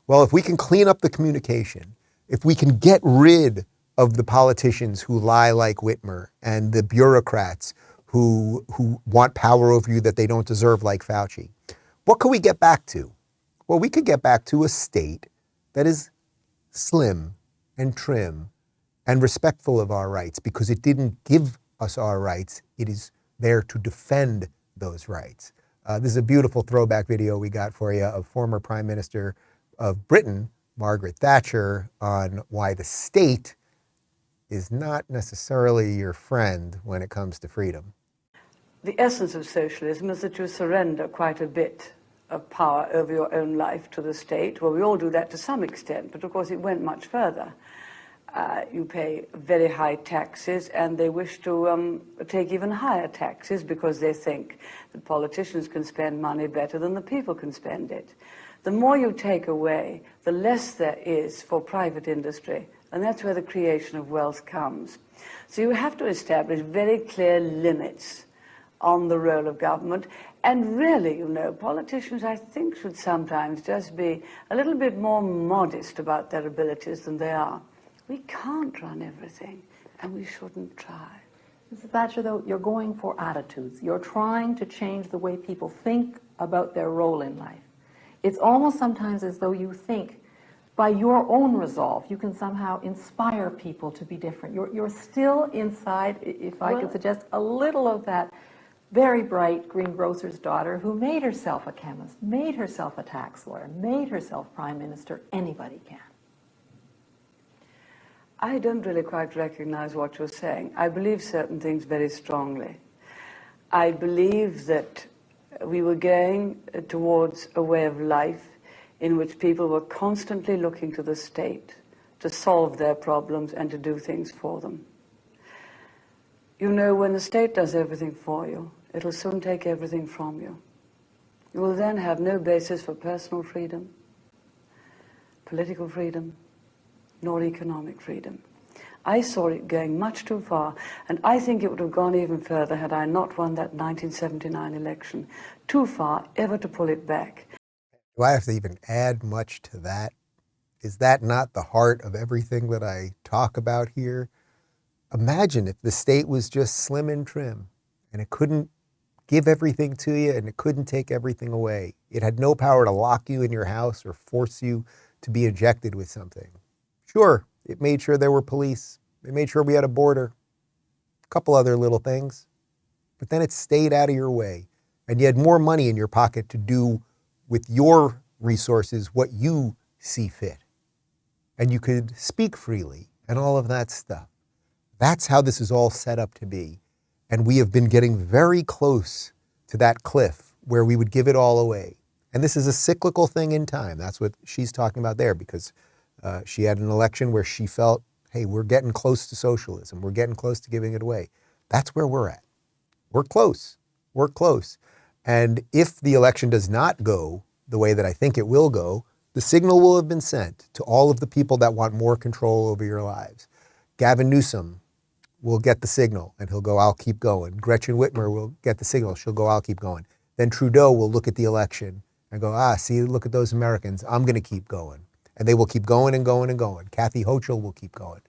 Well, if we can clean up the communication, if we can get rid of the politicians who lie like Whitmer and the bureaucrats who want power over you that they don't deserve like Fauci, what can we get back to? Well, we could get back to a state that is slim and trim and respectful of our rights because it didn't give us our rights. It is there to defend those rights. This is a beautiful throwback video we got for you of former Prime Minister of Britain, Margaret Thatcher, on why the state is not necessarily your friend when it comes to freedom. The essence of socialism is that you surrender quite a bit of power over your own life to the state. Well, we all do that to some extent, but of course it went much further. You pay very high taxes, and they wish to take even higher taxes because they think that politicians can spend money better than the people can spend it. The more you take away, the less there is for private industry, and that's where the creation of wealth comes. So you have to establish very clear limits on the role of government. And really, you know, politicians, I think, should sometimes just be a little bit more modest about their abilities than they are. We can't run everything, and we shouldn't try. Mrs. Thatcher, though, you're going for attitudes. You're trying to change the way people think about their role in life. It's almost sometimes as though you think, by your own resolve, you can somehow inspire people to be different. You're still inside, if I could suggest, a little of that very bright greengrocer's daughter who made herself a chemist, made herself a tax lawyer, made herself prime minister. Anybody can. I don't really quite recognize what you're saying. I believe certain things very strongly. I believe that we were going towards a way of life in which people were constantly looking to the state to solve their problems and to do things for them. You know, when the state does everything for you, it'll soon take everything from you. You will then have no basis for personal freedom, political freedom, nor economic freedom. I saw it going much too far, and I think it would have gone even further had I not won that 1979 election. Too far ever to pull it back. Do I have to even add much to that? Is that not the heart of everything that I talk about here? Imagine if the state was just slim and trim, and it couldn't give everything to you, and it couldn't take everything away. It had no power to lock you in your house or force you to be injected with something. Sure, it made sure there were police. It made sure we had a border, a couple other little things. But then it stayed out of your way. And you had more money in your pocket to do with your resources what you see fit. And you could speak freely and all of that stuff. That's how this is all set up to be. And we have been getting very close to that cliff where we would give it all away. And this is a cyclical thing in time. That's what she's talking about there, because she had an election where she felt, hey, we're getting close to socialism. We're getting close to giving it away. That's where we're at. We're close. We're close. And if the election does not go the way that I think it will go, the signal will have been sent to all of the people that want more control over your lives. Gavin Newsom will get the signal and he'll go, I'll keep going. Gretchen Whitmer will get the signal. She'll go, I'll keep going. Then Trudeau will look at the election and go, see, look at those Americans. I'm going to keep going. And they will keep going and going and going. Kathy Hochul will keep going.